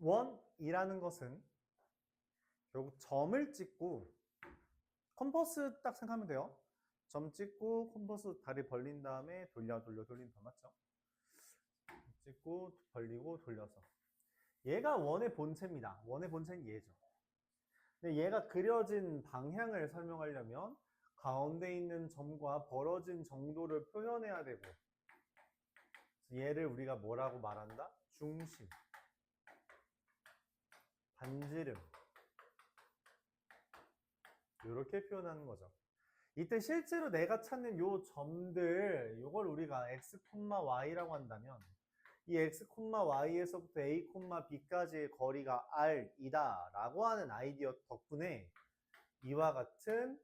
원이라는 것은 결국 점을 찍고 컴퍼스 딱 생각하면 돼요. 점 찍고 컴퍼스 다리 벌린 다음에 돌린 더 맞죠? 찍고 벌리고 돌려서 얘가 원의 본체입니다. 원의 본체는 얘죠. 근데 얘가 그려진 방향을 설명하려면 가운데 있는 점과 벌어진 정도를 표현해야 되고 얘를 우리가 뭐라고 말한다? 중심, 반지름 이렇게 표현하는 거죠. 이때 실제로 내가 찾는 요 점들 요걸 우리가 x, y라고 한다면 이 x, y에서부터 a, b까지의 거리가 r이다 라고 하는 아이디어 덕분에 이와 같은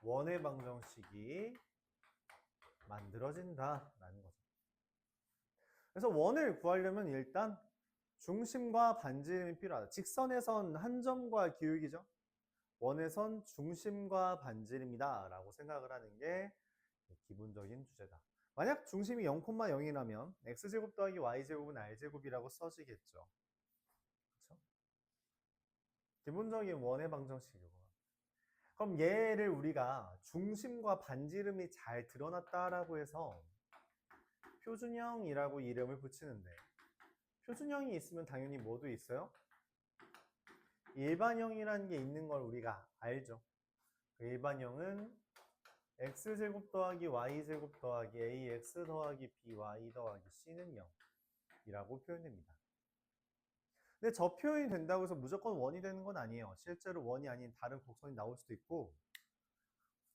원의 방정식이 만들어진다 라는 거죠. 그래서 원을 구하려면 일단 중심과 반지름이 필요하다. 직선에선 한 점과 기울기죠. 원에선 중심과 반지름이다 라고 생각을 하는 게 기본적인 주제다. 만약 중심이 0,0이라면 x제곱 더하기 y제곱은 r제곱이라고 써지겠죠. 그렇죠? 기본적인 원의 방정식이고. 그럼 얘를 우리가 중심과 반지름이 잘 드러났다라고 해서 표준형이라고 이름을 붙이는데 표준형이 있으면 당연히 뭐도 있어요? 일반형이라는 게 있는 걸 우리가 알죠. 그 일반형은 x제곱 더하기 y제곱 더하기 ax 더하기 by 더하기 c는 0이라고 표현됩니다. 근데 저 표현이 된다고 해서 무조건 원이 되는 건 아니에요. 실제로 원이 아닌 다른 곡선이 나올 수도 있고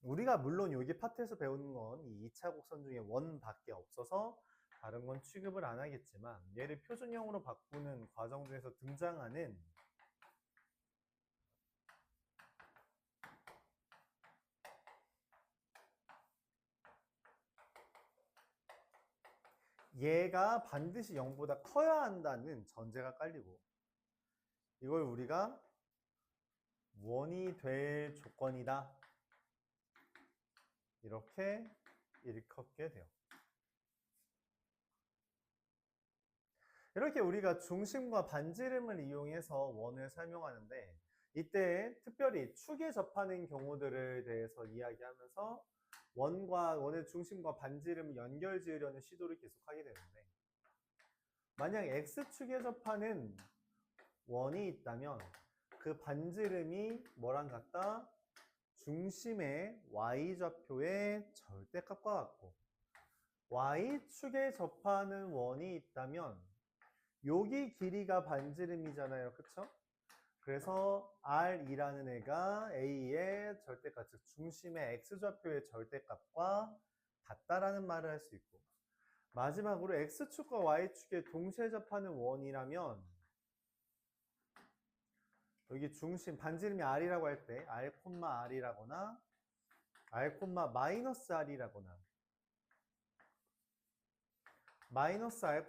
우리가 물론 여기 파트에서 배우는 건 이 2차 곡선 중에 원밖에 없어서 다른 건 취급을 안 하겠지만 얘를 표준형으로 바꾸는 과정 중에서 등장하는 얘가 반드시 0보다 커야 한다는 전제가 깔리고 이걸 우리가 원이 될 조건이다 이렇게 일컫게 돼요. 이렇게 우리가 중심과 반지름을 이용해서 원을 설명하는데 이때 특별히 축에 접하는 경우들에 대해서 이야기하면서 원의 중심과 반지름을 연결 지으려는 시도를 계속하게 되는데 만약 x축에 접하는 원이 있다면 그 반지름이 뭐랑 같다? 중심의 y좌표의 절대값과 같고 y축에 접하는 원이 있다면 여기 길이가 반지름이잖아요. 그쵸? 그래서 R이라는 애가 A의 절대값, 즉 중심의 X좌표의 절대값과 같다라는 말을 할 수 있고 마지막으로 X축과 Y축에 동시에 접하는 원이라면 여기 중심, 반지름이 R이라고 할 때 R, R이라거나 R, -R이라거나 마이너스 R,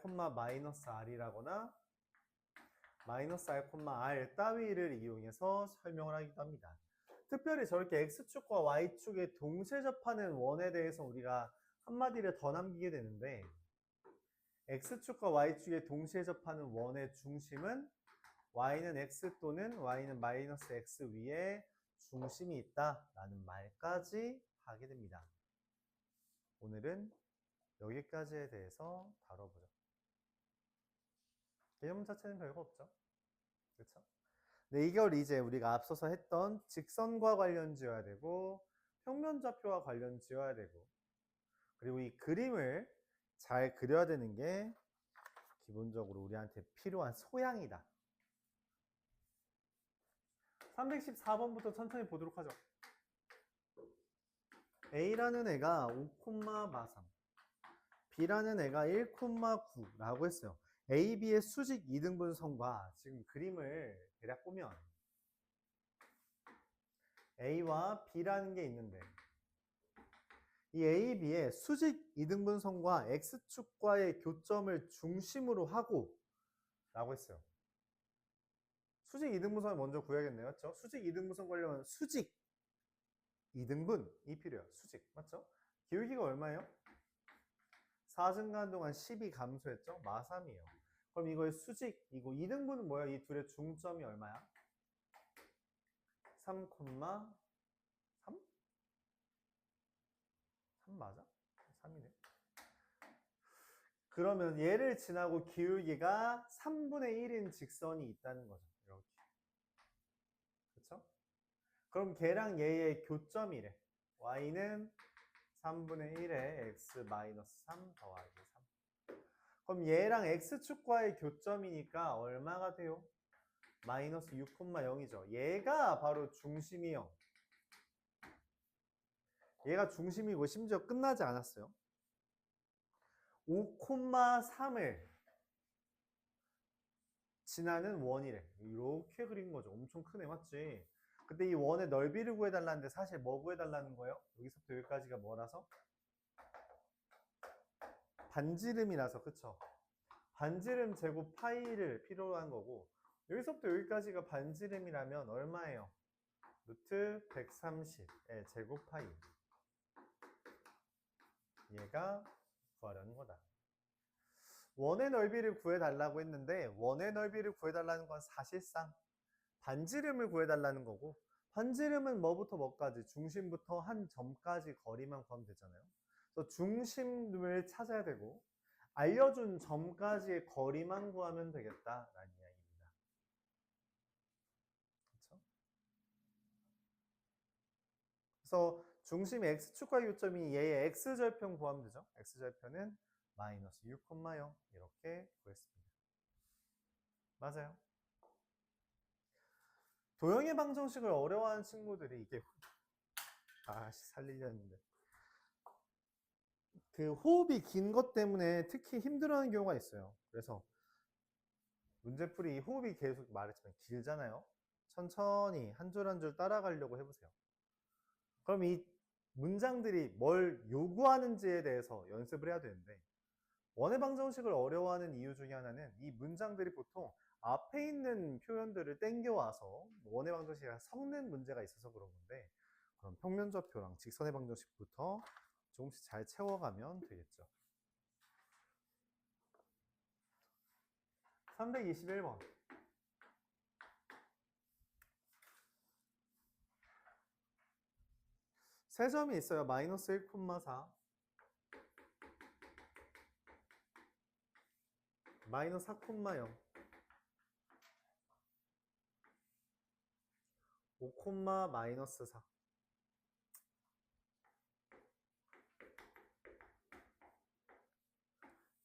R이라거나 마이너스 R, R 따위를 이용해서 설명을 하기도 합니다. 특별히 저렇게 X축과 Y축에 동시에 접하는 원에 대해서 우리가 한마디를 더 남기게 되는데 X축과 Y축에 동시에 접하는 원의 중심은 Y는 X 또는 Y는 마이너스 X 위에 중심이 있다라는 말까지 하게 됩니다. 오늘은 여기까지에 대해서 다뤄보죠. 개념 자체는 별거 없죠. 그렇죠? 네, 이걸 이제 우리가 앞서서 했던 직선과 관련 지어야 되고 평면좌표와 관련 지어야 되고 그리고 이 그림을 잘 그려야 되는 게 기본적으로 우리한테 필요한 소양이다. 314번부터 천천히 보도록 하죠. A라는 애가 5,43 B라는 애가 1,9라고 했어요. A, B의 수직 이등분선과 지금 그림을 대략 보면 A와 B라는 게 있는데 이 A, B의 수직 이등분선과 X축과의 교점을 중심으로 하고 라고 했어요. 수직 이등분선을 먼저 구해야겠네요. 맞죠? 수직 이등분선 관련은 수직 이등분이 필요해요. 수직. 맞죠? 기울기가 얼마예요? 4승간 동안 10이 감소했죠? 마3이에요. 그럼 이거의 수직이고 2등분은 뭐야? 이 둘의 중점이 얼마야? 3, 3? 3 맞아? 3이네. 그러면 얘를 지나고 기울기가 3분의 1인 직선이 있다는 거죠. 이렇게. 그쵸? 그럼 걔랑 얘의 교점이래. y는 3분의 1에 x 3 더하기 3. 그럼 얘랑 x축과의 교점이니까 얼마가 돼요? 마이너스 6,0이죠. 얘가 바로 중심이 0. 얘가 중심이고 심지어 끝나지 않았어요. 5,3을 지나는 원이래. 이렇게 그린 거죠. 엄청 크네, 맞지? 근데 이 원의 넓이를 구해달라는데 사실 뭐 구해달라는 거예요? 여기서부터 여기까지가 뭐라서? 반지름이라서, 그쵸? 반지름 제곱 파이를 필요로 한 거고, 여기서부터 여기까지가 반지름이라면 얼마예요? 루트 130의 제곱 파이. 얘가 구하려는 거다. 원의 넓이를 구해달라고 했는데 원의 넓이를 구해달라는 건 사실상 반지름을 구해달라는 거고, 반지름은 뭐부터 뭐까지? 중심부터 한 점까지 거리만 구하면 되잖아요. 그래서 중심을 찾아야 되고 알려준 점까지의 거리만 구하면 되겠다라는 이야기입니다. 그렇죠? 그래서 중심 x축과 요점이 얘의 x절편 구하면 되죠. x절편은 마이너스 6,0 이렇게 구했습니다. 맞아요. 도형의 방정식을 어려워하는 친구들이 이게 살리려 했는데 그 호흡이 긴 것 때문에 특히 힘들어하는 경우가 있어요. 그래서 문제풀이 호흡이 계속 말했지만 길잖아요. 천천히 한 줄 한 줄 따라가려고 해보세요. 그럼 이 문장들이 뭘 요구하는지에 대해서 연습을 해야 되는데, 원의 방정식을 어려워하는 이유 중에 하나는 이 문장들이 보통 앞에 있는 표현들을 땡겨와서 원의 방정식이 섞는 문제가 있어서 그런 건데, 그럼 평면좌표랑 직선의 방정식부터 조금씩 잘 채워가면 되겠죠. 321번. 세 점이 있어요. 마이너스 1,4, 마이너스 4,0, 5, 마이너스 4.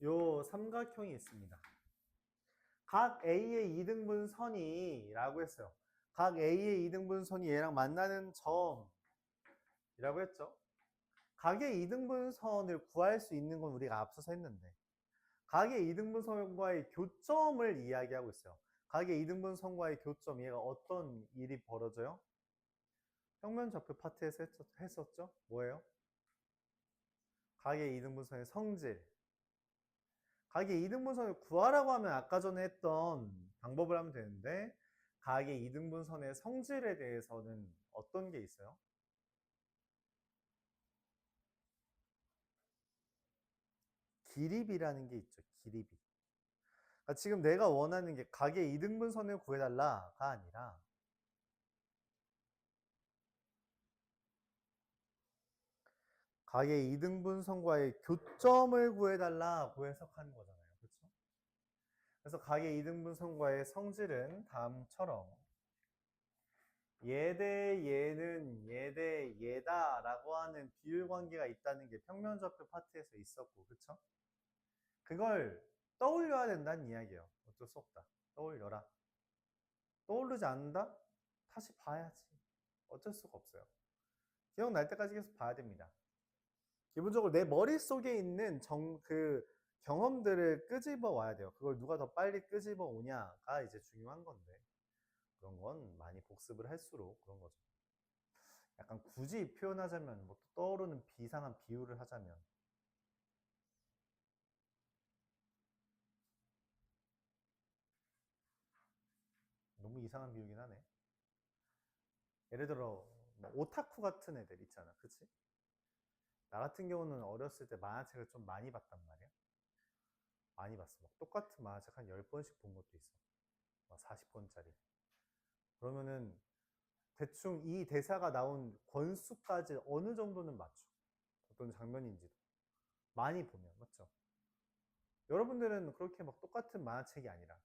요 삼각형이 있습니다. 각 A의 2등분 선이라고 했어요. 각 A의 2등분 선이 얘랑 만나는 점이라고 했죠. 각의 2등분 선을 구할 수 있는 건 우리가 앞서서 했는데, 각의 2등분 선과의 교점을 이야기하고 있어요. 각의 2등분 선과의 교점, 얘가 어떤 일이 벌어져요? 평면좌표 파트에서 했었죠? 뭐예요? 각의 2등분 선의 성질. 각의 2등분 선을 구하라고 하면 아까 전에 했던 방법을 하면 되는데, 각의 2등분 선의 성질에 대해서는 어떤 게 있어요? 기립이라는 게 있죠. 기립이. 그러니까 지금 내가 원하는 게 각의 2등분 선을 구해달라가 아니라 각의 2등분 선과의 교점을 구해달라고 해석하는 거잖아요. 그렇죠? 그래서 각의 2등분 선과의 성질은 다음처럼 얘 대 얘는 얘 대 얘다 라고 하는 비율 관계가 있다는 게 평면좌표 파트에서 있었고, 그쵸? 그걸 떠올려야 된다는 이야기예요. 어쩔 수 없다. 떠올려라. 떠오르지 않는다? 다시 봐야지. 어쩔 수가 없어요. 기억날 때까지 계속 봐야 됩니다. 기본적으로 내 머릿속에 있는 경험들을 끄집어 와야 돼요. 그걸 누가 더 빨리 끄집어 오냐가 이제 중요한 건데, 그런 건 많이 복습을 할수록 그런 거죠. 약간 굳이 표현하자면, 뭐 또 떠오르는 비상한 비유를 하자면, 너무 이상한 비유긴 하네. 예를 들어 뭐 오타쿠 같은 애들 있잖아, 그치? 나 같은 경우는 어렸을 때 만화책을 좀 많이 봤단 말이야. 많이 봤어. 막 똑같은 만화책 한 10번씩 본 것도 있어. 막 40권짜리. 그러면은 대충 이 대사가 나온 권수까지 어느 정도는 맞춰. 어떤 장면인지도. 많이 보면, 맞죠? 여러분들은 그렇게 막 똑같은 만화책이 아니라.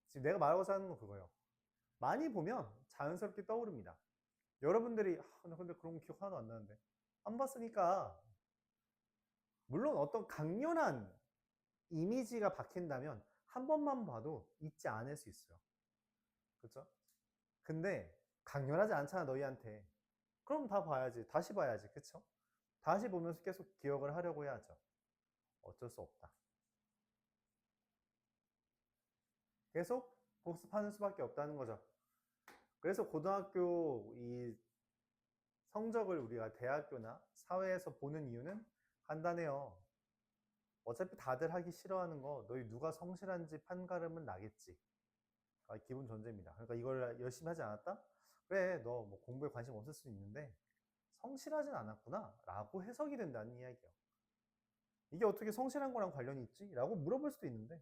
지금 내가 말하고자 하는 건 그거예요. 많이 보면 자연스럽게 떠오릅니다. 여러분들이, 나 근데 그런 거 기억 하나도 안 나는데. 안 봤으니까. 물론 어떤 강렬한 이미지가 박힌다면 한 번만 봐도 잊지 않을 수 있어요. 그렇죠? 근데 강렬하지 않잖아, 너희한테. 그럼 다 봐야지. 다시 봐야지. 그쵸? 다시 보면서 계속 기억을 하려고 해야죠. 어쩔 수 없다. 계속 복습하는 수밖에 없다는 거죠. 그래서 고등학교 이 성적을 우리가 대학교나 사회에서 보는 이유는 간단해요. 어차피 다들 하기 싫어하는 거 너희 누가 성실한지 판가름은 나겠지. 기본 전제입니다. 그러니까 이걸 열심히 하지 않았다? 그래, 너 뭐 공부에 관심 없을 수 있는데 성실하진 않았구나 라고 해석이 된다는 이야기예요. 이게 어떻게 성실한 거랑 관련이 있지? 라고 물어볼 수도 있는데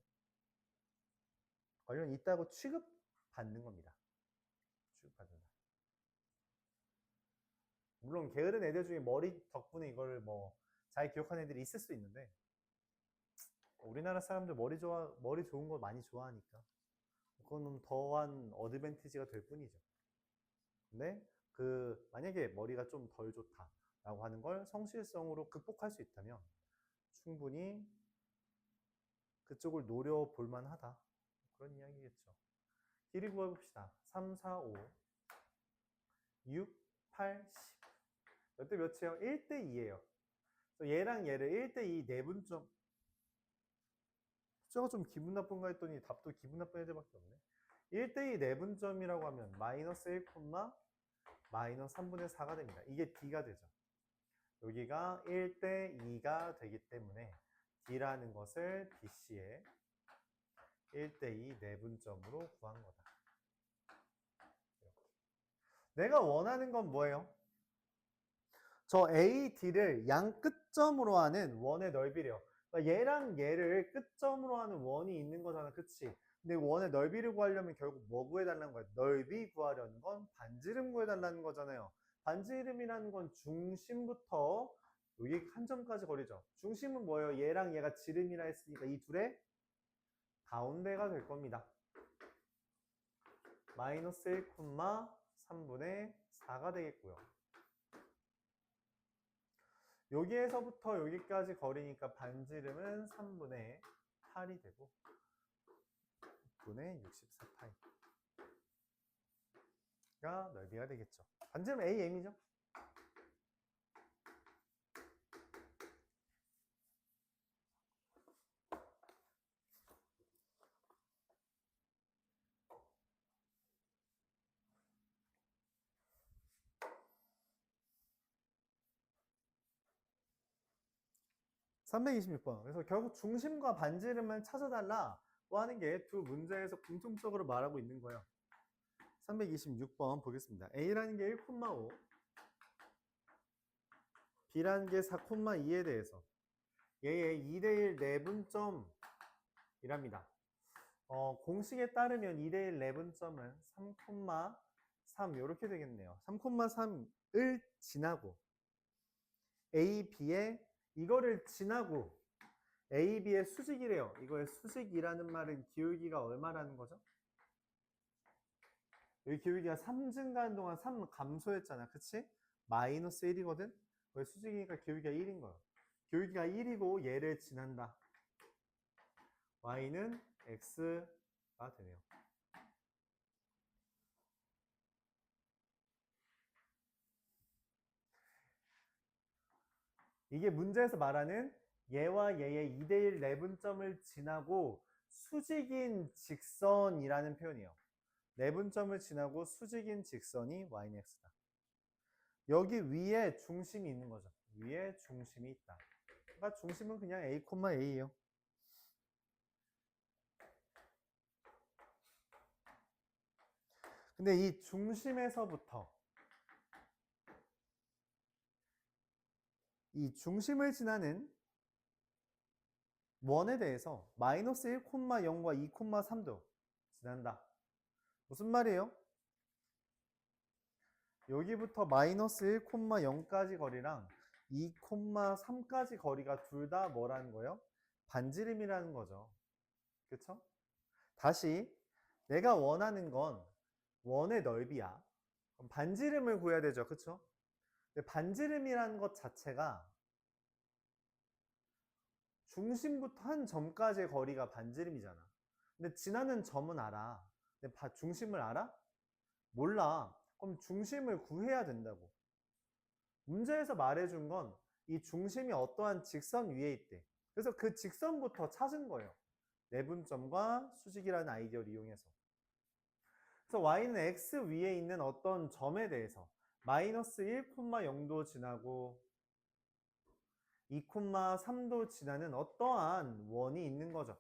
관련이 있다고 취급받는 겁니다. 취급받는다. 물론 게으른 애들 중에 머리 덕분에 이걸 뭐 잘 기억하는 애들이 있을 수 있는데 우리나라 사람들 머리 좋은 거 많이 좋아하니까 그거는 더한 어드밴티지가 될 뿐이죠. 근데 만약에 머리가 좀 덜 좋다라고 하는 걸 성실성으로 극복할 수 있다면 충분히 그쪽을 노려볼 만하다. 그런 이야기겠죠. 길이 구해봅시다. 3, 4, 5, 6, 8, 10. 몇 대 몇이에요? 1대 2예요. 얘랑 얘를 1대 2 내분점. 저거 좀 기분 나쁜가 했더니 답도 기분 나쁜 애들밖에 없네. 1대 2 내분점이라고 하면 마이너스 1, 마이너스 3분의 4가 됩니다. 이게 D가 되죠. 여기가 1대 2가 되기 때문에 D라는 것을 BC의 1대 2 내분점으로 구한 거다. 이렇게. 내가 원하는 건 뭐예요? 저 AD를 양 끝점으로 하는 원의 넓이래요. 그러니까 얘랑 얘를 끝점으로 하는 원이 있는 거잖아. 그치? 근데 원의 넓이를 구하려면 결국 뭐 구해달라는 거야? 넓이 구하려는 건 반지름 구해달라는 거잖아요. 반지름이라는 건 중심부터 여기 한 점까지 거리죠. 중심은 뭐예요? 얘랑 얘가 지름이라 했으니까 이 둘의 가운데가 될 겁니다. 마이너스 1, 3분의 4가 되겠고요. 여기에서부터 여기까지 거리니까 반지름은 3분의 8이 되고 6분의 64파이가 넓이가 되겠죠. 반지름 AM이죠. (326번) 그래서 결국 중심과 반지름을 찾아달라고 하는 게 두 문제에서 공통적으로 말하고 있는 거예요. 326번 보겠습니다. A라는 게 1,5 B라는 게 4,2에 대해서 얘의 2대1 내분점이랍니다. 공식에 따르면 2대1 내분점은 3,3 이렇게 되겠네요. 3,3을 지나고 A, B에 이거를 지나고 A, B의 수직이래요. 이거의 수직이라는 말은 기울기가 얼마라는 거죠? 여기 기울기가 3 증가하는 동안 3 감소했잖아. 그치? 마이너스 1이거든? 왜 수직이니까 기울기가 1인 거야. 기울기가 1이고 얘를 지난다. y는 x가 되네요. 이게 문제에서 말하는 얘와 얘의 2대1 내분점을 지나고 수직인 직선이라는 표현이에요. 내분점을 지나고 수직인 직선이 y는 x다. 여기 위에 중심이 있는 거죠. 위에 중심이 있다. 그러니까 중심은 그냥 a, a예요. 근데 이 중심에서부터 이 중심을 지나는 원에 대해서 마이너스 1,0과 2,3도 지난다. 무슨 말이에요? 여기부터 마이너스 1,0까지 거리랑 2,3까지 거리가 둘 다 뭐라는 거예요? 반지름이라는 거죠. 그쵸? 다시 내가 원하는 건 원의 넓이야. 그럼 반지름을 구해야 되죠. 그쵸? 근데 반지름이라는 것 자체가 중심부터 한 점까지의 거리가 반지름이잖아. 근데 지나는 점은 알아. 근데 중심을 알아? 몰라. 그럼 중심을 구해야 된다고. 문제에서 말해준 건 이 중심이 어떠한 직선 위에 있대. 그래서 그 직선부터 찾은 거예요. 내분점과 수직이라는 아이디어를 이용해서. 그래서 y는 x 위에 있는 어떤 점에 대해서 마이너스 1,0도 지나고 2,3도 지나는 어떠한 원이 있는 거죠.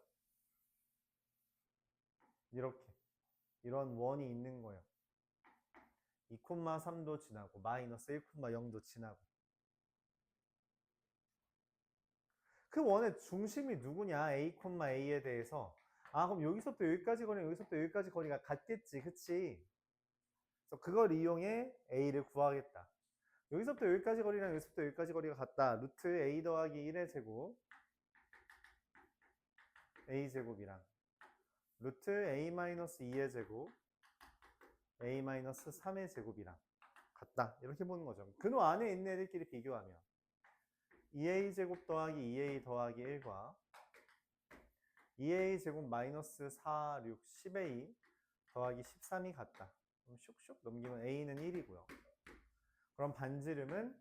이렇게. 이런 원이 있는 거예요. 2,3도 지나고 마이너스 1,0도 지나고. 그 원의 중심이 누구냐? a,a에 대해서. 아, 그럼 여기서부터 여기까지 거리랑 여기서부터 여기까지 거리가 같겠지. 그치? 그래서 그걸 이용해 a를 구하겠다. 여기서부터 여기까지 거리랑 여기서부터 여기까지 거리가 같다. 루트 a 더하기 1의 제곱 a 제곱이랑 루트 a-2의 제곱 a-3의 제곱이랑 같다. 이렇게 보는 거죠. 근호 안에 있는 애들끼리 비교하면 2a 제곱 더하기 2a 더하기 1과 2a 제곱 마이너스 4, 6, 10a 더하기 13이 같다. 그럼 슉슉 넘기면 a는 1이고요. 그럼 반지름은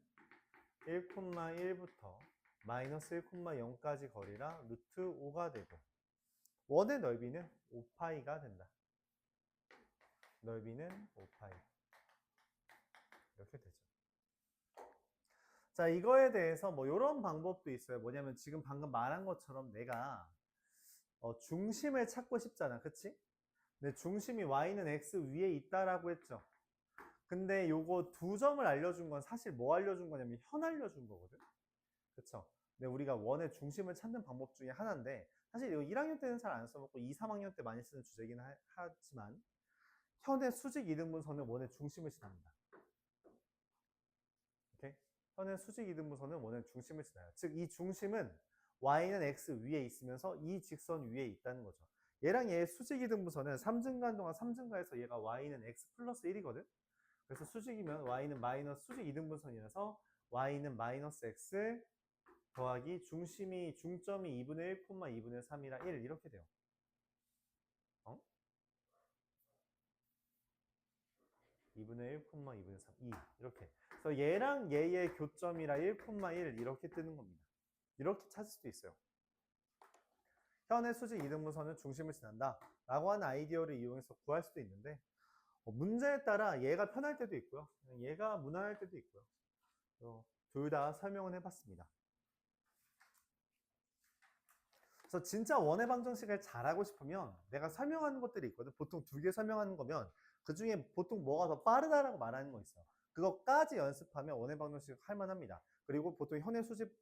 1,1부터 마이너스 1,0까지 거리라 루트 5가 되고 원의 넓이는 5파이가 된다. 넓이는 5파이. 이렇게 되죠. 자, 이거에 대해서 뭐 이런 방법도 있어요. 뭐냐면 지금 방금 말한 것처럼 내가 중심을 찾고 싶잖아. 그치? 근데 중심이 y는 x 위에 있다라고 했죠. 근데 요거 두 점을 알려준 건 사실 뭐 알려준 거냐면 현 알려준 거거든. 그쵸? 근데 우리가 원의 중심을 찾는 방법 중에 하나인데 사실 이거 1학년 때는 잘 안 써먹고 2, 3학년 때 많이 쓰는 주제긴 하지만 현의 수직 이등분선은 원의 중심을 지납니다. 오케이? 현의 수직 이등분선은 원의 중심을 지나요. 즉 이 중심은 y는 x 위에 있으면서 이 직선 위에 있다는 거죠. 얘랑 얘의 수직 이등분선은 3증가한 동안 3증가해서 얘가 y는 x 플러스 1이거든. 그래서 수직이면 y는 마이너스 수직 이등분선이라서 y는 마이너스 x 더하기 중점이 2분의 1, 2분의 3이라 1 이렇게 돼요. 2분의 1, 2분의 3, 2 이렇게. 그래서 얘랑 얘의 교점이라 1,1 이렇게 뜨는 겁니다. 이렇게 찾을 수도 있어요. 현의 수직 이등분선은 중심을 지난다 라고 하는 아이디어를 이용해서 구할 수도 있는데 문제에 따라 얘가 편할 때도 있고요. 얘가 무난할 때도 있고요. 둘 다 설명을 해봤습니다. 그래서 진짜 원의 방정식을 잘하고 싶으면 내가 설명하는 것들이 있거든. 보통 2개 설명하는 거면 그 중에 보통 뭐가 더 빠르다라고 말하는 거 있어. 그거까지 연습하면 원의 방정식 할만합니다. 그리고 보통 현의 수직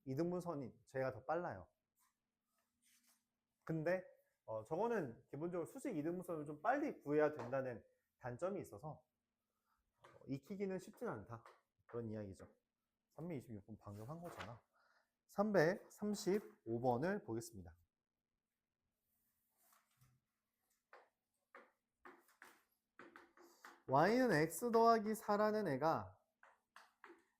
이등분선이 제가 더 빨라요. 근데 저거는 기본적으로 수직 이등분선을 좀 빨리 구해야 된다는 단점이 있어서 익히기는 쉽진 않다. 그런 이야기죠. 326번 방금 한 거잖아. 335번을 보겠습니다. y는 x 더하기 4라는 애가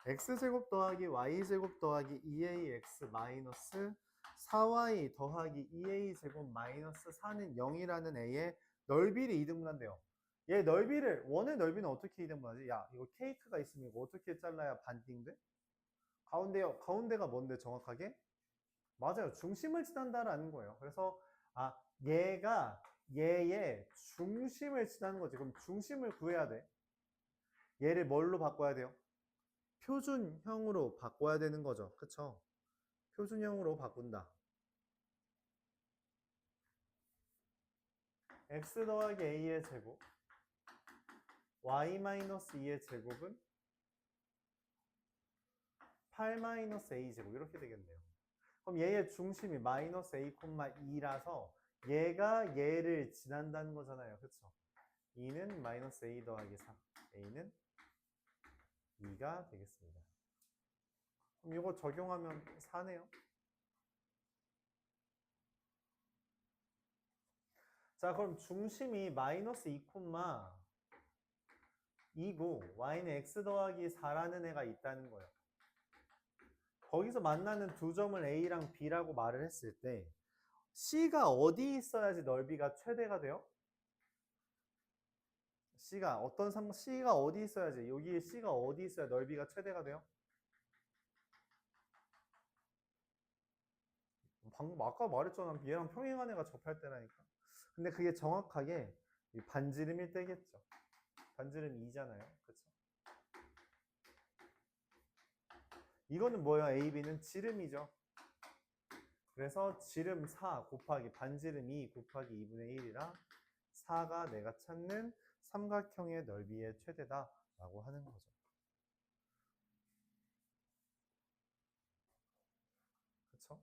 x제곱 더하기 y제곱 더하기 2ax 마이너스 4y 더하기 2a제곱 마이너스 4는 0이라는 애의 넓이를 이등분한대요. 얘 넓이를, 원의 넓이는 어떻게 이등분하지? 야, 이거 케이크가 있으면 이거 어떻게 잘라야 반띵돼? 가운데가 뭔데 정확하게? 맞아요. 중심을 지난다라는 거예요. 그래서 얘가 얘의 중심을 지나는 거지. 그럼 중심을 구해야 돼. 얘를 뭘로 바꿔야 돼요? 표준형으로 바꿔야 되는 거죠. 그쵸? 표준형으로 바꾼다. x 더하기 a의 제곱 y-2의 제곱은 8-a 제곱 이렇게 되겠네요. 그럼 얘의 중심이 마이너스 a, 2라서 얘가 얘를 지난다는 거잖아요. 그쵸? 2는 마이너스 a 더하기 4. a는 2가 되겠습니다. 그럼 이거 적용하면 4네요. 자, 그럼 중심이 마이너스 2, 2고 y는 x 더하기 4라는 애가 있다는 거예요. 거기서 만나는 두 점을 a랑 b라고 말을 했을 때 C가 어디 있어야지 넓이가 최대가 돼요? C가 C가 어디 있어야지, 여기에 C가 어디 있어야 넓이가 최대가 돼요? 방금 아까 말했잖아. 얘랑 평행한 애가 접할 때라니까. 근데 그게 정확하게 반지름일 때겠죠. 반지름 2잖아요. 그쵸? 이거는 뭐예요? AB는 지름이죠. 그래서 지름 4 곱하기 반지름 2 곱하기 2분의 1이라 4가 내가 찾는 삼각형의 넓이의 최대다라고 하는 거죠. 그렇죠?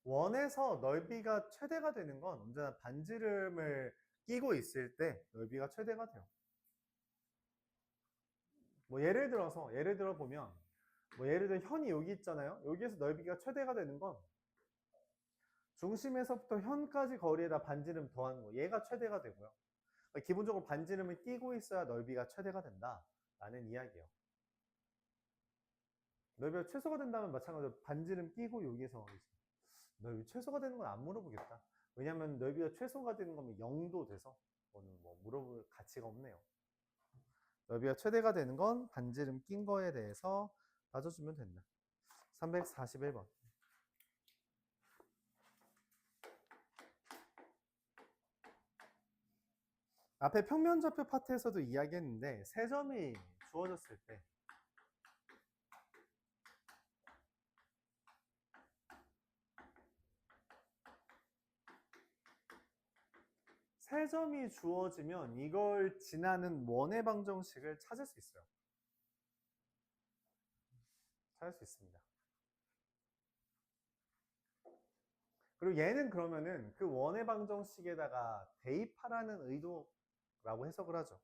원에서 넓이가 최대가 되는 건 언제나 반지름을 끼고 있을 때 넓이가 최대가 돼요. 뭐 예를 들어 보면 예를 들어 현이 여기 있잖아요. 여기에서 넓이가 최대가 되는 건 중심에서부터 현까지 거리에다 반지름 더하는 거. 얘가 최대가 되고요. 그러니까 기본적으로 반지름을 끼고 있어야 넓이가 최대가 된다라는 이야기예요. 넓이가 최소가 된다면 마찬가지로 반지름 끼고 여기에서 넓이 최소가 되는 건 안 물어보겠다. 왜냐면 넓이가 최소가 되는 거면 0도 돼서 그거는 뭐 물어볼 가치가 없네요. 넓이가 최대가 되는 건 반지름 낀 거에 대해서 따져주면 된다. 341번. 앞에 평면좌표 파트에서도 이야기했는데 세 점이 주어졌을 때 세 점이 주어지면 이걸 지나는 원의 방정식을 찾을 수 있어요. 찾을 수 있습니다. 그리고 얘는 그러면은 그 원의 방정식에다가 대입하라는 의도라고 해석을 하죠.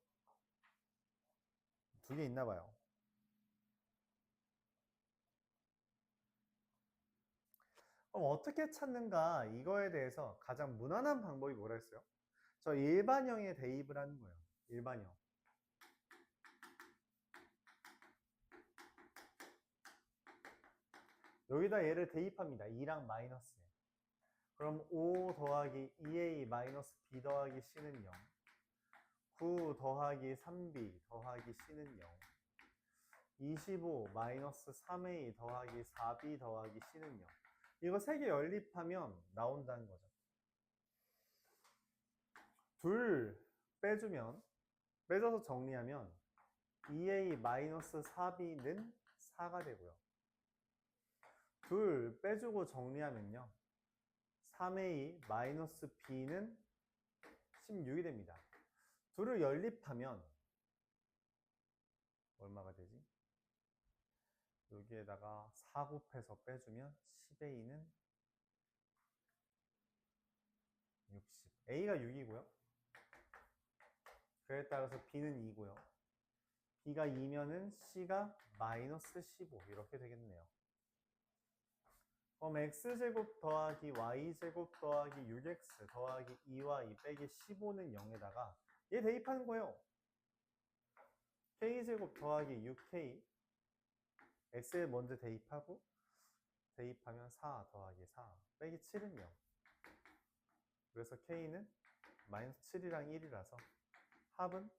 두 개 있나 봐요. 그럼 어떻게 찾는가 이거에 대해서 가장 무난한 방법이 뭐라 했어요? 저 일반형에 대입을 하는 거예요. 일반형. 여기다 얘를 대입합니다. 2랑 마이너스. 그럼 5 더하기 2a 마이너스 b 더하기 c는 0. 9 더하기 3b 더하기 c는 0. 25 마이너스 3a 더하기 4b 더하기 c는 0. 이거 세 개 연립하면 나온다는 거죠. 둘 빼주면, 빼줘서 정리하면 2a 마이너스 4b는 4가 되고요. 둘 빼주고 정리하면요. 3a 마이너스 b는 16이 됩니다. 둘을 연립하면 얼마가 되지? 여기에다가 4 곱해서 빼주면 10a는 60. a가 6이고요. 그에 따라서 b는 2고요. b가 2면은 c가 마이너스 15 이렇게 되겠네요. 그럼 x제곱 더하기 y제곱 더하기 6x 더하기 2y 빼기 15는 0에다가 얘 대입하는 거예요. k제곱 더하기 6k x에 먼저 대입하고 대입하면 4 더하기 4 빼기 7은 0. 그래서 k는 마이너스 7이랑 1이라서 합은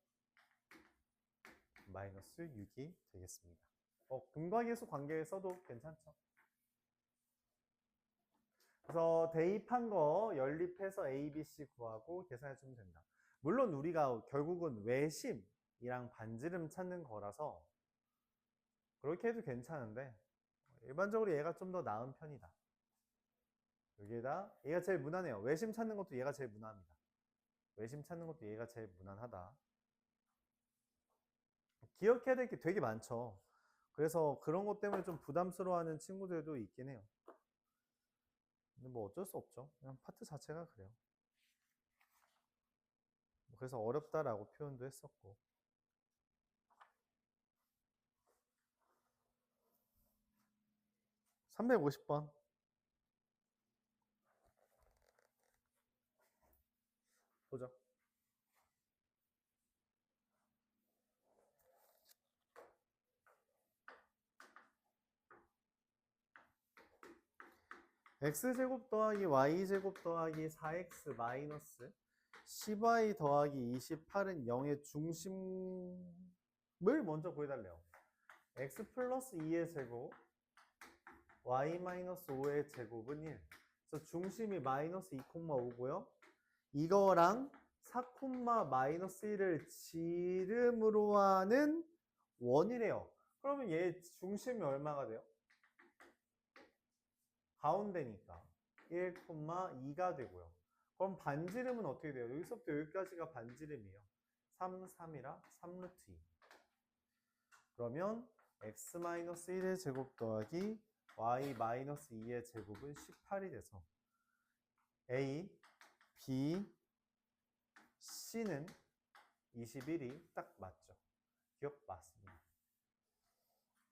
마이너스 6이 되겠습니다. 근과계수 관계에 써도 괜찮죠? 그래서 대입한 거 연립해서 A, B, C 구하고 계산해주면 된다. 물론 우리가 결국은 외심이랑 반지름 찾는 거라서 그렇게 해도 괜찮은데 일반적으로 얘가 좀 더 나은 편이다. 여기에다 얘가 제일 무난해요. 외심 찾는 것도 얘가 제일 무난합니다. 외심 찾는 것도 얘가 제일 무난하다. 기억해야 될 게 되게 많죠. 그래서 그런 것 때문에 좀 부담스러워하는 친구들도 있긴 해요. 근데 뭐 어쩔 수 없죠. 그냥 파트 자체가 그래요. 그래서 어렵다라고 표현도 했었고. 350번. 보죠. x제곱 더하기 y제곱 더하기 4x 마이너스 10y 더하기 28은 0의 중심을 먼저 구해달래요. x 플러스 2의 제곱 y 마이너스 5의 제곱은 1. 그래서 중심이 마이너스 2,5고요. 이거랑 4, 마이너스 1을 지름으로 하는 원이래요. 그러면 얘 중심이 얼마가 돼요? 가운데니까 1,2가 되고요. 그럼 반지름은 어떻게 돼요? 여기서부터 여기까지가 반지름이에요. 3, 3이라 3루트 2. 그러면 x-1의 제곱 더하기 y-2의 제곱은 18이 돼서 a, b, c는 21이 딱 맞죠. 기억 맞습니다.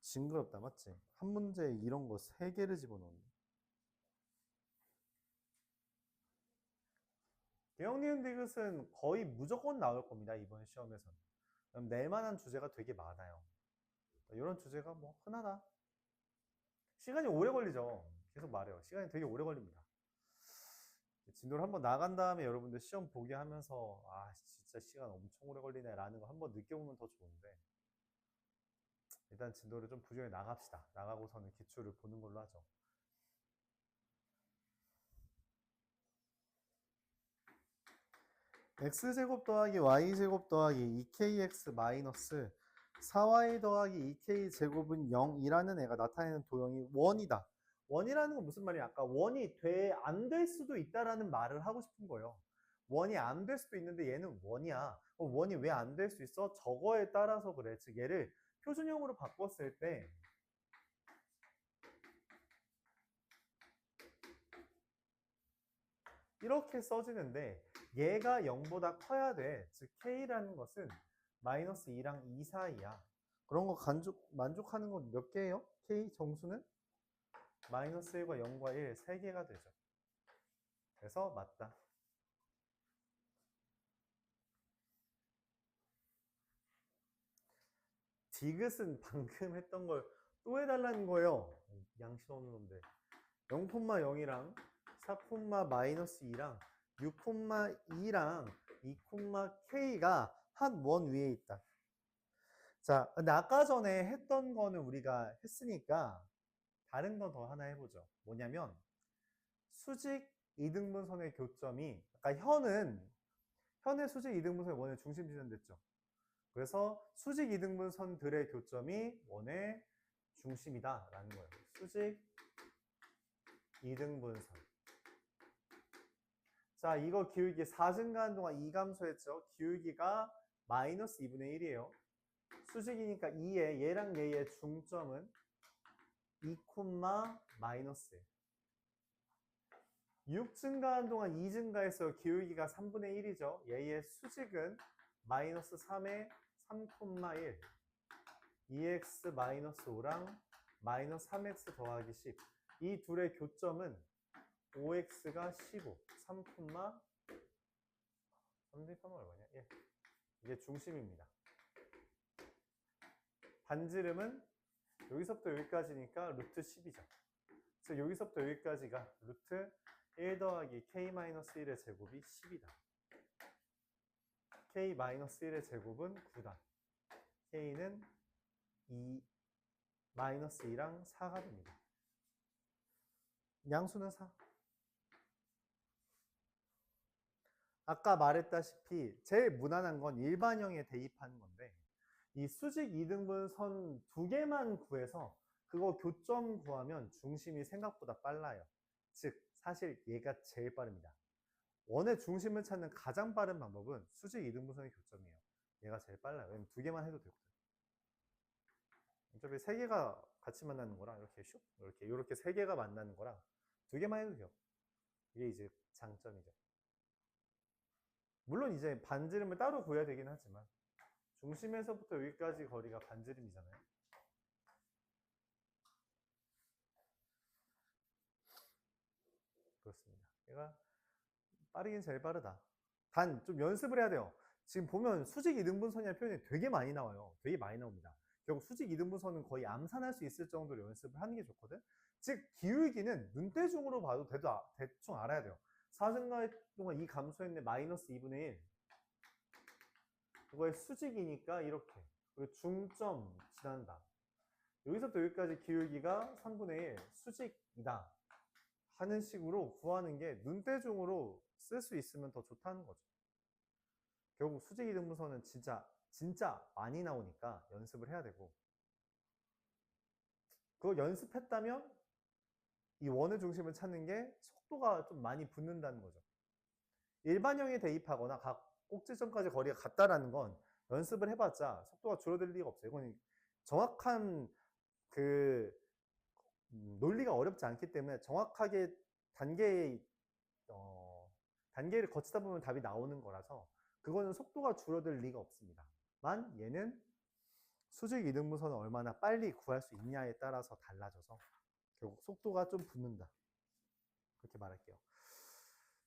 징그럽다, 맞지? 한 문제에 이런 거 3개를 집어넣는. 대형 니은 디귿은 거의 무조건 나올 겁니다. 이번 시험에서는. 낼만한 주제가 되게 많아요. 이런 주제가 뭐 흔하다. 시간이 오래 걸리죠. 계속 말해요. 시간이 되게 오래 걸립니다. 진도를 한번 나간 다음에 여러분들 시험 보게 하면서 아 진짜 시간 엄청 오래 걸리네 라는 거 한번 느껴보면 더 좋은데 일단 진도를 좀 부지런히 나갑시다. 나가고서는 기출을 보는 걸로 하죠. x제곱 더하기 y제곱 더하기 2kx 마이너스 4y 더하기 2k 제곱은 0이라는 애가 나타내는 도형이 원이다. 원이라는 건 무슨 말이야? 아까 원이 안 될 수도 있다라는 말을 하고 싶은 거예요. 원이 안 될 수도 있는데 얘는 원이야. 원이 왜 안 될 수 있어? 저거에 따라서 그래. 즉 얘를 표준형으로 바꿨을 때 이렇게 써지는데 얘가 0보다 커야 돼. 즉 k라는 것은 마이너스 2랑 2 사이야. 그런 거 만족하는 건 몇 개예요? k 정수는? 마이너스 1과 0과 1, 3개가 되죠. 그래서 맞다. 디귿은 방금 했던 걸 또 해달라는 거예요. 양심 없는 놈들. 0,0이랑 4, 마이너스 2랑 6,2랑 2, k가 한 원 위에 있다. 자, 근데 아까 전에 했던 거는 우리가 했으니까 다른 거 더 하나 해보죠. 뭐냐면 수직 이등분선의 교점이 아까 현의 수직 이등분선의 원의 중심 지점됐죠. 그래서 수직 이등분선들의 교점이 원의 중심이다라는 거예요. 수직 이등분선. 자, 이거 기울기 4 증가하는 동안 2감소했죠. 기울기가 마이너스 2분의 1이에요. 수직이니까 2에 얘랑 얘의 중점은 2, 마이너스 6 증가하는 동안 2 증가해서 기울기가 3분의 1이죠. 얘의 수직은 마이너스 3에 3,1 2x 마이너스 5랑 마이너스 3x 더하기 10 이 둘의 교점은 5x가 15 3,3 얼마냐? 예. 이게 중심입니다. 반지름은 여기서부터 여기까지니까 루트 10이죠. 그래서 여기서부터 여기까지가 루트 1 더하기 k-1의 제곱이 10이다. k-1의 제곱은 9다. k는 2, 마이너스 2랑 4가 됩니다. 양수는 4. 아까 말했다시피 제일 무난한 건 일반형에 대입하는 건데 이 수직 2등분 선 2개만 구해서 그거 교점 구하면 중심이 생각보다 빨라요. 즉 사실 얘가 제일 빠릅니다. 원의 중심을 찾는 가장 빠른 방법은 수직 2등분선의 교점이에요. 얘가 제일 빨라요. 왜냐면 2개만 해도 되거든. 어차피 3개가 같이 만나는 거랑 이렇게 슉 이렇게 3개가 만나는 거랑 2개만 해도 돼요. 이게 이제 장점이죠. 물론 이제 반지름을 따로 구해야 되긴 하지만 중심에서부터 여기까지 거리가 반지름이잖아요. 그렇습니다. 얘가 빠르긴 제일 빠르다. 단 좀 연습을 해야 돼요. 지금 보면 수직 이등분선이라는 표현이 되게 많이 나와요. 되게 많이 나옵니다. 결국 수직 이등분선은 거의 암산할 수 있을 정도로 연습을 하는 게 좋거든. 즉 기울기는 눈대중으로 봐도 대충 알아야 돼요. 사승가의 동안 이 감소했네 마이너스 2분의 1. 그거의 수직이니까 이렇게. 그리고 중점 지난다. 여기서부터 여기까지 기울기가 3분의 1 수직이다 하는 식으로 구하는 게 눈대중으로 쓸 수 있으면 더 좋다는 거죠. 결국 수직 이등분선은 진짜 많이 나오니까 연습을 해야 되고, 그거 연습했다면 이 원의 중심을 찾는 게 속도가 좀 많이 붙는다는 거죠. 일반형에 대입하거나 각 꼭지점까지 거리가 같다라는 건 연습을 해봤자 속도가 줄어들 리가 없어요. 이건 정확한 논리가 어렵지 않기 때문에 정확하게 단계를 거치다 보면 답이 나오는 거라서 그거는 속도가 줄어들 리가 없습니다. 만 얘는 수직 이등분선을 얼마나 빨리 구할 수 있냐에 따라서 달라져서 결국 속도가 좀 붙는다. 그렇게 말할게요.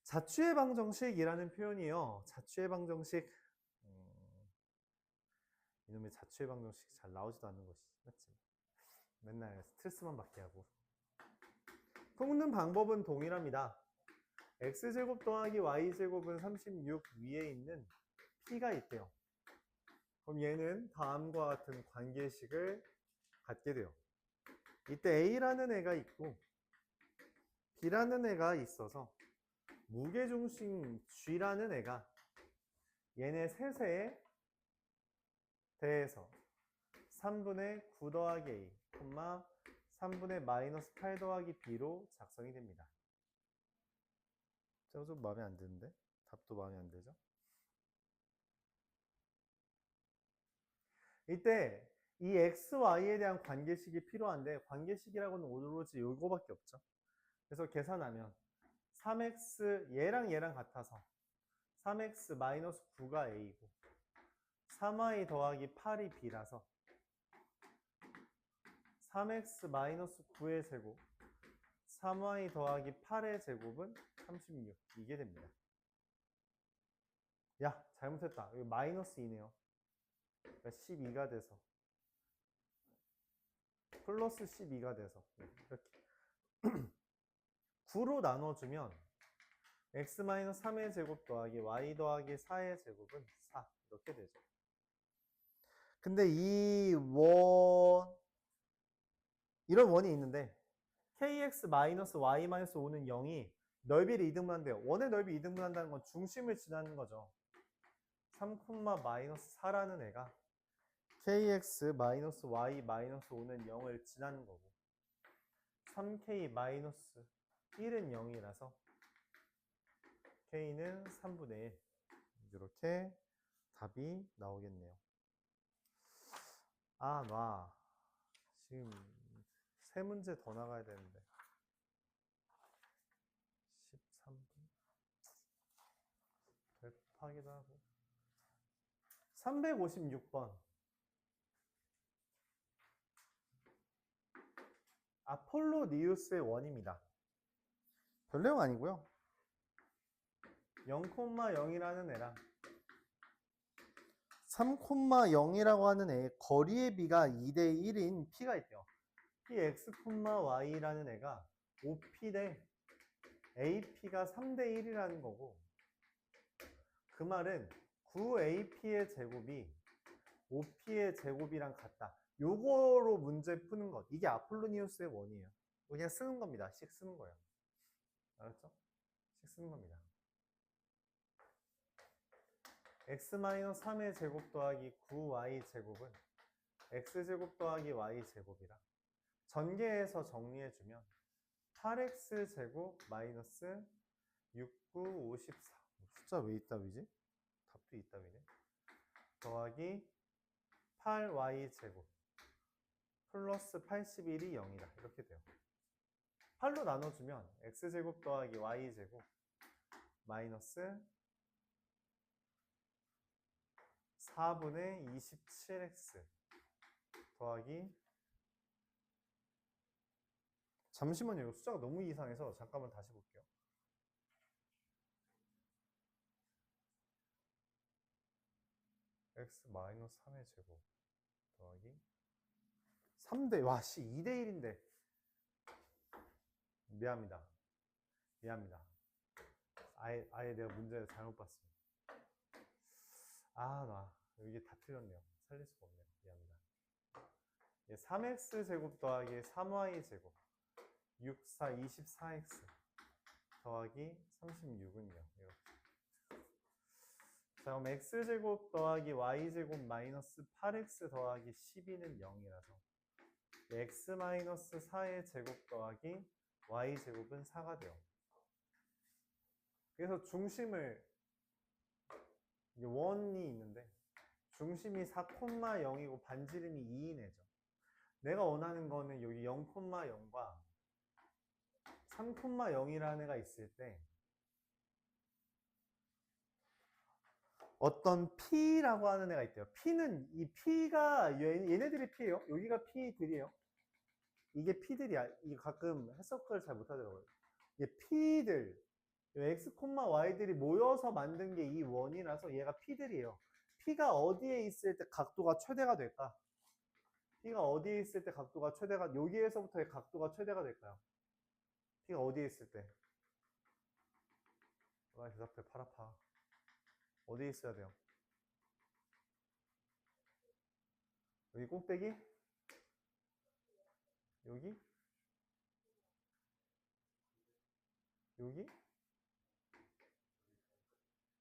자취의 방정식이라는 표현이요. 자취의 방정식, 이놈의 자취의 방정식 잘 나오지도 않는 것이 맞지? 맨날 스트레스만 받게 하고. 푸는 방법은 동일합니다. x제곱 더하기 y제곱은 36 위에 있는 p가 있대요. 그럼 얘는 다음과 같은 관계식을 갖게 돼요. 이때 a라는 애가 있고 b라는 애가 있어서 무게중심 g라는 애가 얘네 셋에 대해서 3분의 9 더하기 a, 3분의 마이너스 8 더하기 b로 작성이 됩니다. 저거 좀 마음에 안 드는데? 답도 마음에 안 들죠? 이때 이 x, y에 대한 관계식이 필요한데 관계식이라고는 오로지 요거밖에 없죠. 그래서 계산하면 3x 얘랑 같아서 3x 마이너스 9가 a이고 3y 더하기 8이 b라서 3x 마이너스 9의 제곱 3y 더하기 8의 제곱은 36 이게 됩니다. 야 잘못했다. 이거 마이너스 2네요. 그러니까 12가 돼서 플러스 12가 돼서 이렇게 9로 나눠주면 x-3의 제곱 더하기 y 더하기 4의 제곱은 4 이렇게 되죠. 근데 이런 원이 있는데 kx-y-5는 0이 넓이를 이등분한대요. 원의 넓이 이등분한다는 건 중심을 지나는 거죠. 3,-4라는 애가 kx-y-5는 0을 지나는 거고 3k-1은 0이라서 k는 3분의 1 이렇게 답이 나오겠네요. 지금 3문제 더 나가야 되는데 13분 del파기도 하고 356번 아폴로니우스의 원입니다. 별 내용 아니고요. 0,0이라는 애랑 3,0이라고 하는 애 거리의 비가 2대 1인 p가 있대요. 이 x,y라는 애가 5p 대 ap가 3대 1이라는 거고 그 말은 9ap의 제곱이 5p의 제곱이랑 같다. 요거로 문제 푸는 것. 이게 아폴로니우스의 원이에요. 그냥 쓰는 겁니다. 식 쓰는 거예요. 알았죠? 식 쓰는 겁니다. x-3의 제곱 더하기 9y 제곱은 x제곱 더하기 y제곱이라 전개해서 정리해주면 8x 제곱 마이너스 6, 9, 54 숫자 왜 이따위지? 답도 이따위네. 더하기 8y 제곱 플러스 81이 0이다. 이렇게 돼요. 8로 나눠주면 x제곱 더하기 y제곱 마이너스 4분의 27x 더하기, 잠시만요. 이거 숫자가 너무 이상해서 잠깐만 다시 볼게요. x 마이너스 3의 제곱 더하기 3대, 와, 씨, 2대 1인데. 미안합니다. 아예 내가 문제를 잘못 봤습니다. 나 여기 다 틀렸네요. 살릴 수가 없네요. 미안합니다. 3x 제곱 더하기 3y 제곱 6, 4, 24x 더하기 36은요. 이렇게. 자, 그럼 x제곱 더하기 y제곱 마이너스 8x 더하기 12는 0이라서 x 마이너스 4의 제곱 더하기 y제곱은 4가 돼요. 그래서 중심을, 이게 원이 있는데 중심이 4,0이고 반지름이 2인 애죠. 내가 원하는 거는 여기 0,0과 3,0이라는 애가 있을 때 어떤 P라고 하는 애가 있대요. P는, 이 P가 얘네들이 P예요. 여기가 P들이에요. 이게 P들이야. 이게 가끔 해석을 잘 못하더라고요. 이게 P들, X, Y들이 모여서 만든 게 이 원이라서 얘가 P들이에요. P가 어디에 있을 때 각도가 최대가 될까? P가 어디에 있을 때 각도가 최대가, 여기에서부터의 각도가 최대가 될까요? P가 어디에 있을 때? 대답해, 팔 아파. 어디에 있어야 돼요? 여기 꼭대기? 여기? 여기?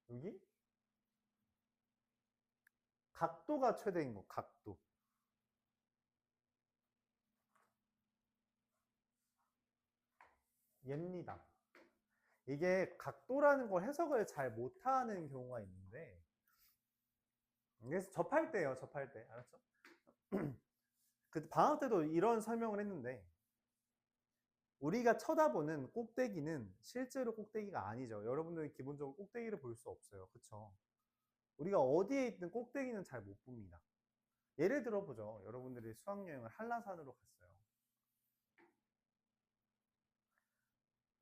여기? 각도가 최대인 거, 각도. 얘입니다. 이게 각도라는 걸 해석을 잘 못하는 경우가 있는데, 그래서 접할 때예요, 접할 때. 알았죠? 그 방학 때도 이런 설명을 했는데, 우리가 쳐다보는 꼭대기는 실제로 꼭대기가 아니죠. 여러분들이 기본적으로 꼭대기를 볼 수 없어요. 그쵸? 우리가 어디에 있든 꼭대기는 잘 못 봅니다. 예를 들어 보죠. 여러분들이 수학여행을 한라산으로 갔어요.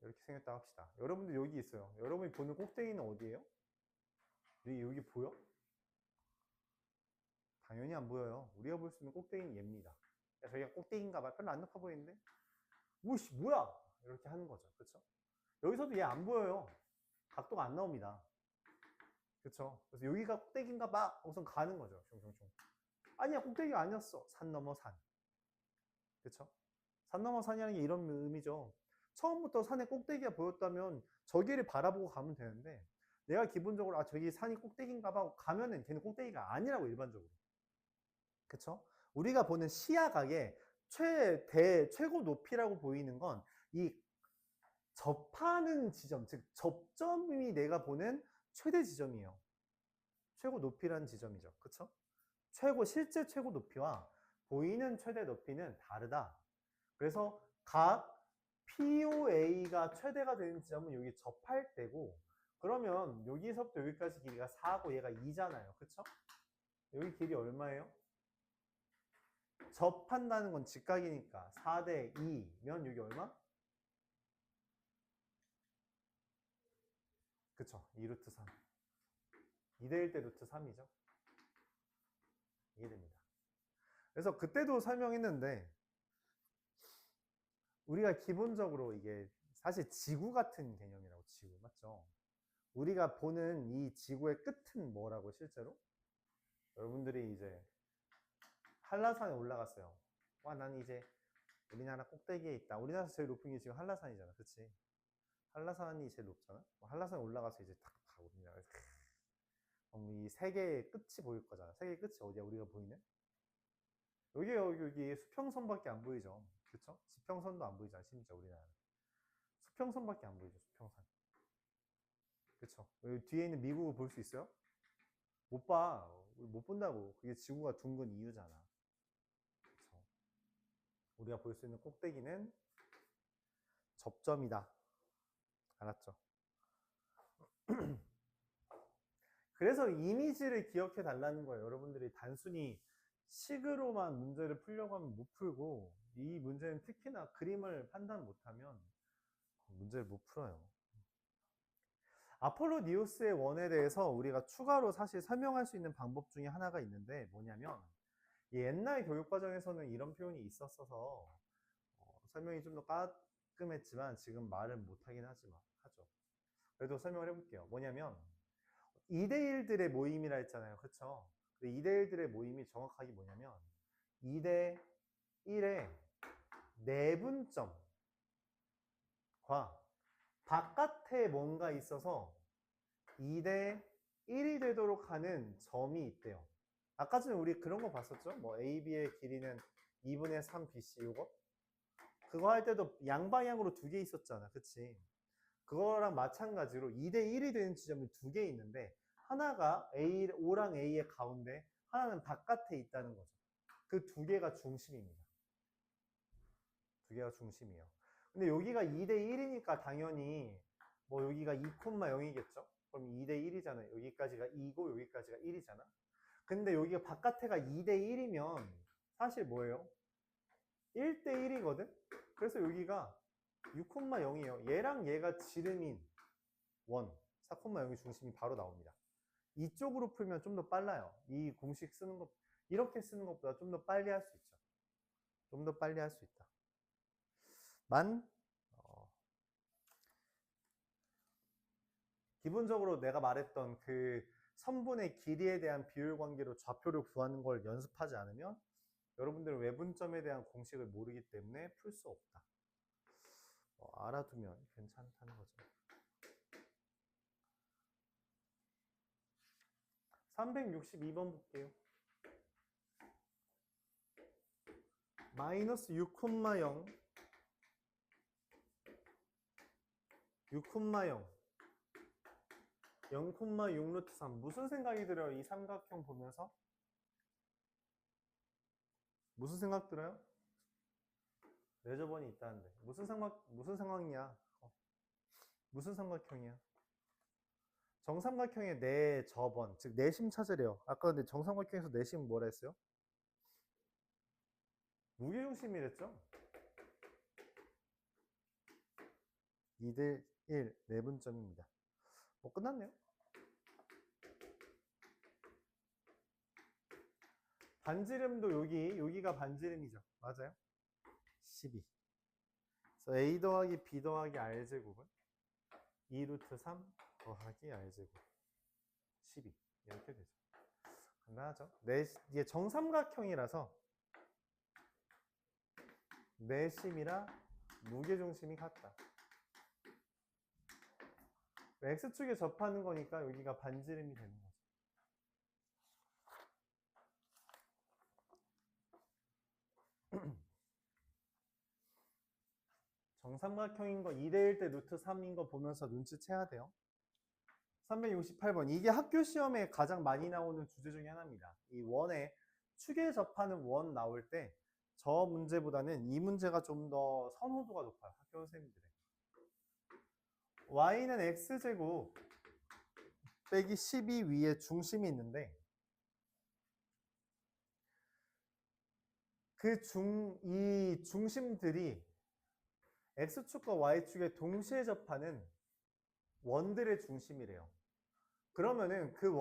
이렇게 생겼다고 합시다. 여러분들 여기 있어요. 여러분이 보는 꼭대기는 어디예요? 여기 보여? 당연히 안 보여요. 우리가 볼 수 있는 꼭대기는 얘입니다. 저희가 꼭대기인가 봐. 별로 안 높아 보이는데? 오씨, 뭐야? 이렇게 하는 거죠. 그쵸? 여기서도 얘 안 보여요. 각도가 안 나옵니다. 그쵸? 그래서 여기가 꼭대기인가 봐. 우선 가는 거죠. 슝슝슝. 아니야, 꼭대기가 아니었어. 산 넘어 산. 그쵸? 산 넘어 산이라는 게 이런 의미죠. 처음부터 산의 꼭대기가 보였다면 저기를 바라보고 가면 되는데, 내가 기본적으로 저기 산이 꼭대기인가 봐 하고 가면은 걔는 꼭대기가 아니라고, 일반적으로. 그쵸? 우리가 보는 시야각의 최고 높이라고 보이는 건 이 접하는 지점, 즉 접점이 내가 보는 최대 지점이에요. 최고 높이라는 지점이죠. 그쵸? 실제 최고 높이와 보이는 최대 높이는 다르다. 그래서 각 POA가 최대가 되는 지점은 여기 접할 때고, 그러면 여기서부터 여기까지 길이가 4고 얘가 2잖아요. 그쵸? 여기 길이 얼마예요? 접한다는 건 직각이니까 4대 2면 여기 얼마? 그쵸? 2루트 3. 2대 1 대 루트 3이죠. 이해됩니다. 그래서 그때도 설명했는데, 우리가 기본적으로 이게 사실 지구 같은 개념이라고, 지구. 맞죠? 우리가 보는 이 지구의 끝은 뭐라고, 실제로? 여러분들이 이제 한라산에 올라갔어요. 와, 난 이제 우리나라 꼭대기에 있다. 우리나라에서 제일 높은 게 지금 한라산이잖아. 그치? 한라산이 제일 높잖아? 한라산에 올라가서 이제 탁 가고, 우리나라에서. 그럼 이 세계의 끝이 보일 거잖아. 세계의 끝이 어디야? 우리가 보이는? 여기 수평선밖에 안 보이죠. 그쵸? 지평선도 안 보이잖아. 심지어 우리나라는. 수평선밖에 안 보이죠. 수평선. 그쵸? 여기 뒤에 있는 미국을 볼 수 있어요? 못 봐. 못 본다고. 그게 지구가 둥근 이유잖아. 그쵸? 우리가 볼 수 있는 꼭대기는 접점이다. 알았죠? 그래서 이미지를 기억해 달라는 거예요. 여러분들이 단순히 식으로만 문제를 풀려고 하면 못 풀고, 이 문제는 특히나 그림을 판단 못하면 문제를 못 풀어요. 아폴로니우스의 원에 대해서 우리가 추가로 사실 설명할 수 있는 방법 중에 하나가 있는데 뭐냐면, 옛날 교육과정에서는 이런 표현이 있었어서 설명이 좀 더 깔끔했지만 지금 말을 못하긴 하죠. 그래도 설명을 해볼게요. 뭐냐면 2대1들의 모임이라 했잖아요. 그쵸? 2대1들의 모임이 정확하게 뭐냐면 2대1의 내분점과 바깥에 뭔가 있어서 2대1이 되도록 하는 점이 있대요. 아까 전에 우리 그런 거 봤었죠? 뭐 AB의 길이는 2분의 3 BC 이거? 그거 할 때도 양방향으로 두 개 있었잖아. 그치? 그거랑 마찬가지로 2대1이 되는 지점이 두 개 있는데 하나가 O랑 A의 가운데, 하나는 바깥에 있다는 거죠. 그 두 개가 중심입니다. 두 개가 중심이에요. 근데 여기가 2대1이니까 당연히 뭐 여기가 2,0이겠죠? 그럼 2대1이잖아요. 여기까지가 2고 여기까지가 1이잖아. 근데 여기가 바깥에가 2대1이면 사실 뭐예요? 1대1이거든? 그래서 여기가 6,0이에요. 얘랑 얘가 지름인 4,0이 중심이 바로 나옵니다. 이쪽으로 풀면 좀 더 빨라요. 이 공식 쓰는 것, 이렇게 쓰는 것보다 좀 더 빨리 할 수 있죠. 좀 더 빨리 할 수 있다. 기본적으로 내가 말했던 그 선분의 길이에 대한 비율 관계로 좌표를 구하는 걸 연습하지 않으면 여러분들은 외분점에 대한 공식을 모르기 때문에 풀 수 없다. 알아두면 괜찮다는 거죠. 362번 볼게요. 마이너스 6,0 0,6 루트 3 무슨 생각이 들어요? 이 삼각형 보면서 무슨 생각 들어요? 레저번이 있다는데 무슨 상황이야? 무슨 삼각형이야? 정삼각형의 내저번, 즉 내심 찾으래요. 아까 근데 정삼각형에서 내심은 뭐라 했어요? 무게중심이랬죠? 2대1 내분점입니다. 끝났네요. 반지름도 여기가 반지름이죠. 맞아요? 12. 그래서 A 더하기 B 더하기 R제곱은 2 루트 3 더하기 R제곱 12 이렇게 되죠. 간단하죠? 이게 정삼각형이라서 내심이라 무게중심이 같다. X축에 접하는 거니까 여기가 반지름이 되는 거죠. 정삼각형인 거 2대1 때 루트 3인 거 보면서 눈치채야 돼요. 368번. 이게 학교 시험에 가장 많이 나오는 주제 중에 하나입니다. 이 원에 축에 접하는 원 나올 때 저 문제보다는 이 문제가 좀 더 선호도가 높아요. 학교 선생님들의. y는 x제곱 빼기 12 위에 중심이 있는데 이 중심들이 x축과 y축에 동시에 접하는 원들의 중심이래요. 그러면은 그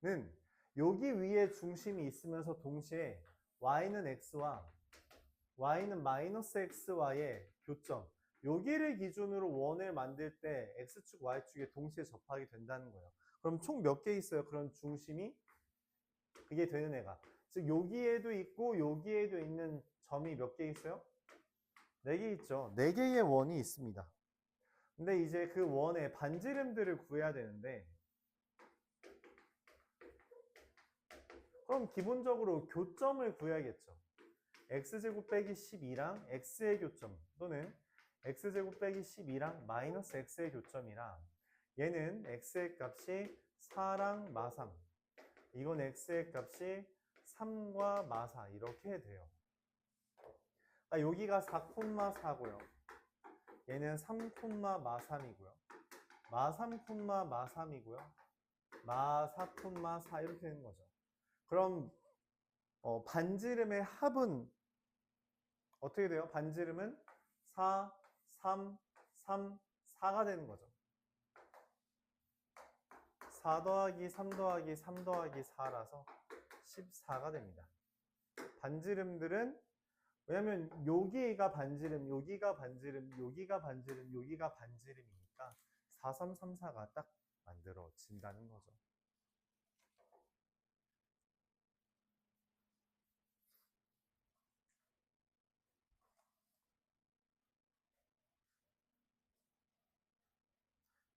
원은 여기 위에 중심이 있으면서 동시에 y는 x와 y는 마이너스 xy의 교점, 여기를 기준으로 원을 만들 때 x축, y축에 동시에 접하게 된다는 거예요. 그럼 총 몇 개 있어요? 그런 중심이? 그게 되는 애가. 즉 여기에도 있고 여기에도 있는 점이 몇 개 있어요? 4개 있죠. 4개의 원이 있습니다. 근데 이제 그 원의 반지름들을 구해야 되는데 그럼 기본적으로 교점을 구해야겠죠. x제곱 빼기 12랑 x의 교점 또는 x제곱 빼기 12랑 마이너스 x의 교점이라 얘는 x의 값이 4랑 마3 이건 x의 값이 3과 마4 이렇게 돼요. 여기가 4,4고요. 얘는 3, 마3이고요. 마3, 마3이고요. 마4, 4 이렇게 되는 거죠. 그럼 반지름의 합은 어떻게 돼요? 반지름은 4, 3, 3, 4가 되는 거죠. 4 더하기 3 더하기 3 더하기 4라서 14가 됩니다. 반지름들은 왜냐면 여기가 반지름, 여기가 반지름, 여기가 반지름, 여기가 반지름이니까 4, 3, 3, 4가 딱 만들어진다는 거죠.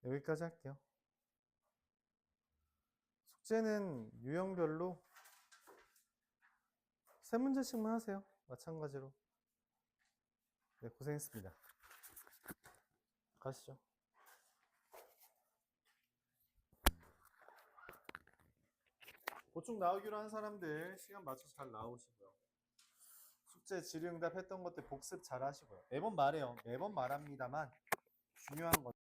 여기까지 할게요. 숙제는 유형별로 3문제씩만 하세요. 마찬가지로. 네, 고생했습니다. 가시죠. 보충 나오기로 한 사람들 시간 맞춰서 잘 나오시고요. 숙제 질의응답 했던 것들 복습 잘 하시고요. 매번 말해요. 매번 말합니다만 중요한 건